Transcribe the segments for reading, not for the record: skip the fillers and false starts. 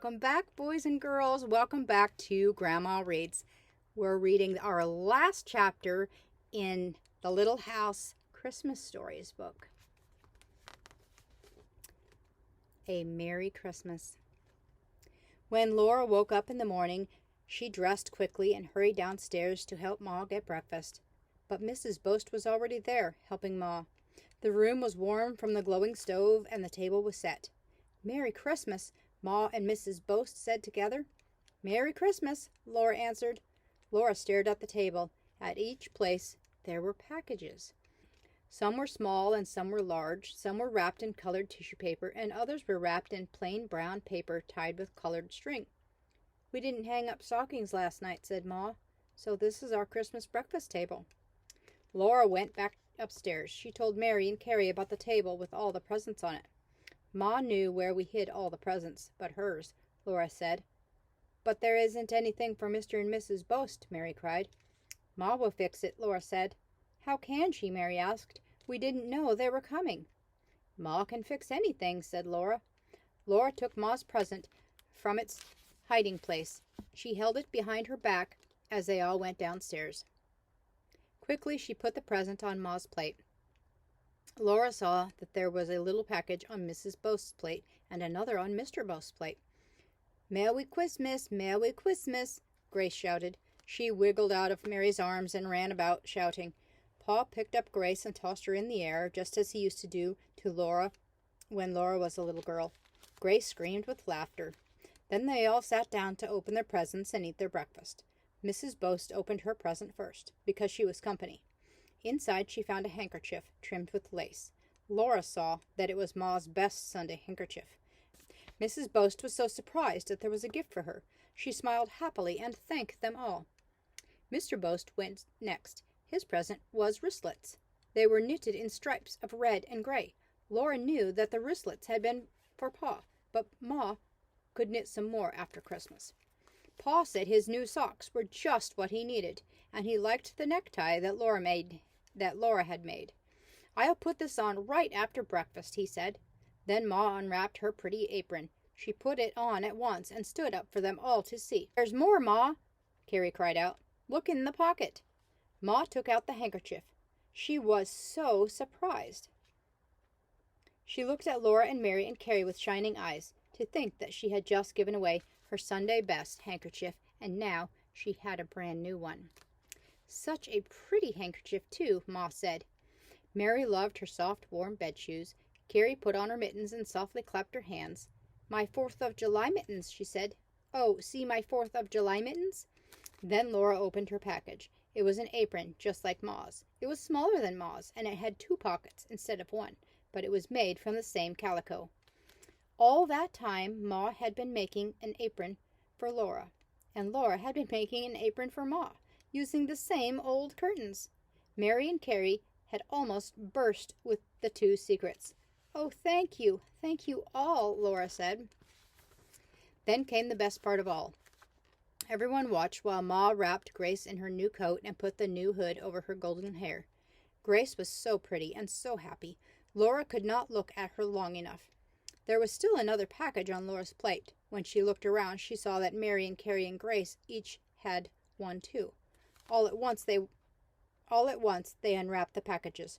Welcome back, boys and girls. Welcome back to Grandma Reads. We're reading our last chapter in the Little House Christmas Stories book. A Merry Christmas. When Laura woke up in the morning, she dressed quickly and hurried downstairs to help Ma get breakfast. But Mrs. Boast was already there, helping Ma. The room was warm from the glowing stove and the table was set. Merry Christmas, Ma and Mrs. Boast said together. Merry Christmas, Laura answered. Laura stared at the table. At each place there were packages. Some were small and some were large. Some were wrapped in colored tissue paper and others were wrapped in plain brown paper tied with colored string. We didn't hang up stockings last night, said Ma, so this is our Christmas breakfast table. Laura went back upstairs. She told Mary and Carrie about the table with all the presents on it. Ma knew where we hid all the presents, but hers, Laura said. But there isn't anything for Mr. and Mrs. Boast, Mary cried. Ma will fix it, Laura said. How can she? Mary asked. We didn't know they were coming. Ma can fix anything, said Laura. Laura took Ma's present from its hiding place. She held it behind her back as they all went downstairs. Quickly she put the present on Ma's plate. Laura saw that there was a little package on Mrs. Boast's plate and another on Mr. Boast's plate. Merry Christmas, Merry Christmas, Grace shouted. She wiggled out of Mary's arms and ran about shouting. Pa picked up Grace and tossed her in the air, just as he used to do to Laura when Laura was a little girl. Grace screamed with laughter. Then they all sat down to open their presents and eat their breakfast. Mrs. Boast opened her present first, because she was company. Inside she found a handkerchief trimmed with lace. Laura saw that it was Ma's best Sunday handkerchief. Mrs. Boast was so surprised that there was a gift for her. She smiled happily and thanked them all. Mr. Boast went next. His present was wristlets. They were knitted in stripes of red and gray. Laura knew that the wristlets had been for Pa, but Ma could knit some more after Christmas. Pa said his new socks were just what he needed, and he liked the necktie that Laura had made. I'll put this on right after breakfast, he said. Then Ma unwrapped her pretty apron. She put it on at once and stood up for them all to see. There's more, Ma, Carrie cried out. Look in the pocket. Ma took out the handkerchief. She was so surprised. She looked at Laura and Mary and Carrie with shining eyes. To think that she had just given away her Sunday best handkerchief, and now she had a brand new one. Such a pretty handkerchief, too, Ma said. Mary loved her soft, warm bed shoes. Carrie put on her mittens and softly clapped her hands. My 4th of July mittens, she said. Oh, see my 4th of July mittens? Then Laura opened her package. It was an apron, just like Ma's. It was smaller than Ma's, and it had 2 pockets instead of 1, but it was made from the same calico. All that time, Ma had been making an apron for Laura, and Laura had been making an apron for Ma, using the same old curtains. Mary and Carrie had almost burst with the 2 secrets. Oh, thank you all, Laura said. Then came the best part of all. Everyone watched while Ma wrapped Grace in her new coat and put the new hood over her golden hair. Grace was so pretty and so happy. Laura could not look at her long enough. There was still another package on Laura's plate. When she looked around, she saw that Mary and Carrie and Grace each had one too. All at once they unwrapped the packages.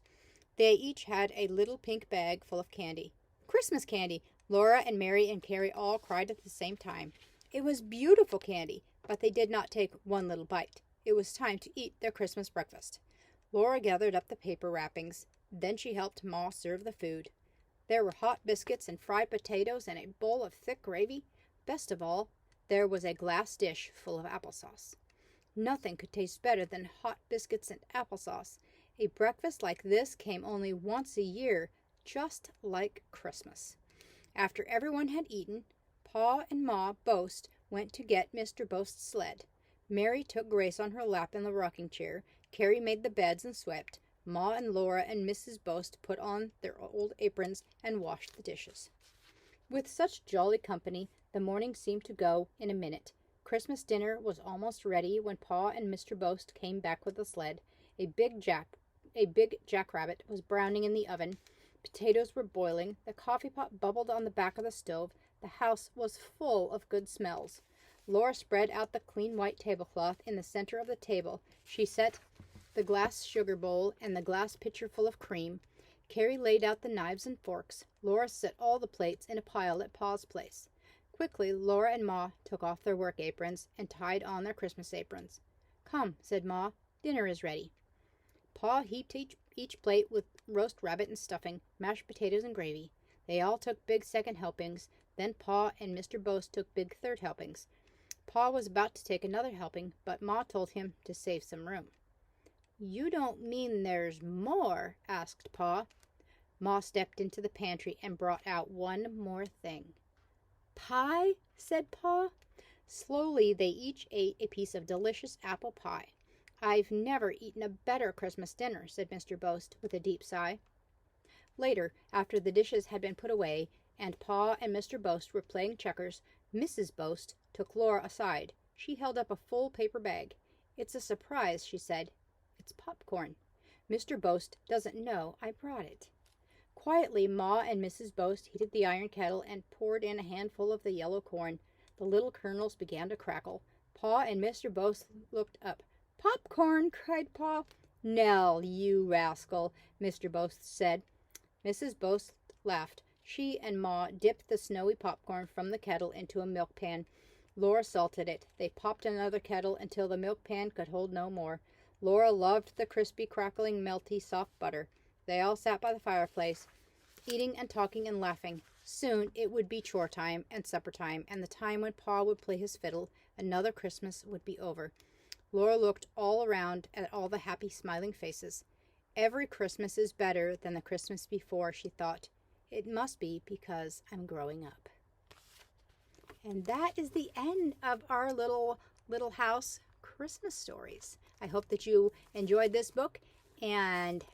They each had a little pink bag full of candy. Christmas candy! Laura and Mary and Carrie all cried at the same time. It was beautiful candy, but they did not take one little bite. It was time to eat their Christmas breakfast. Laura gathered up the paper wrappings. Then she helped Ma serve the food. There were hot biscuits and fried potatoes and a bowl of thick gravy. Best of all, there was a glass dish full of applesauce. Nothing could taste better than hot biscuits and applesauce. A breakfast like this came only once a year, just like Christmas. After everyone had eaten, Pa and Ma Boast went to get Mr. Boast's sled. Mary took Grace on her lap in the rocking chair. Carrie made the beds and swept. Ma and Laura and Mrs. Boast put on their old aprons and washed the dishes. With such jolly company, the morning seemed to go in a minute. Christmas dinner was almost ready when Pa and Mr. Boast came back with the sled. A big jackrabbit was browning in the oven. Potatoes were boiling. The coffee pot bubbled on the back of the stove. The house was full of good smells. Laura spread out the clean white tablecloth in the center of the table. She set the glass sugar bowl and the glass pitcher full of cream. Carrie laid out the knives and forks. Laura set all the plates in a pile at Pa's place. Quickly, Laura and Ma took off their work aprons and tied on their Christmas aprons. "Come," said Ma, "dinner is ready." Pa heaped each plate with roast rabbit and stuffing, mashed potatoes and gravy. They all took big second helpings. Then Pa and Mr. Boast took big third helpings. Pa was about to take another helping, but Ma told him to save some room. "You don't mean there's more?" asked Pa. Ma stepped into the pantry and brought out one more thing. "Pie?" said Pa. Slowly they each ate a piece of delicious apple pie. "I've never eaten a better Christmas dinner," said Mr. Boast with a deep sigh. Later, after the dishes had been put away and Pa and Mr. Boast were playing checkers, Mrs. Boast took Laura aside. She held up a full paper bag. "It's a surprise," she said. "It's popcorn. Mr. Boast doesn't know I brought it." Quietly, Ma and Mrs. Boast heated the iron kettle and poured in a handful of the yellow corn. The little kernels began to crackle. Pa and Mr. Boast looked up. "Popcorn!" cried Pa. "Nell, you rascal," Mr. Boast said. Mrs. Boast laughed. She and Ma dipped the snowy popcorn from the kettle into a milk pan. Laura salted it. They popped another kettle until the milk pan could hold no more. Laura loved the crispy, crackling, melty, soft butter. They all sat by the fireplace, eating and talking and laughing. Soon it would be chore time and supper time, and the time when Pa would play his fiddle. Another Christmas would be over. Laura looked all around at all the happy, smiling faces. Every Christmas is better than the Christmas before, she thought. It must be because I'm growing up. And that is the end of our little house Christmas stories. I hope that you enjoyed this book, and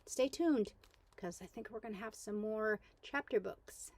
stay tuned because I think we're going to have some more chapter books.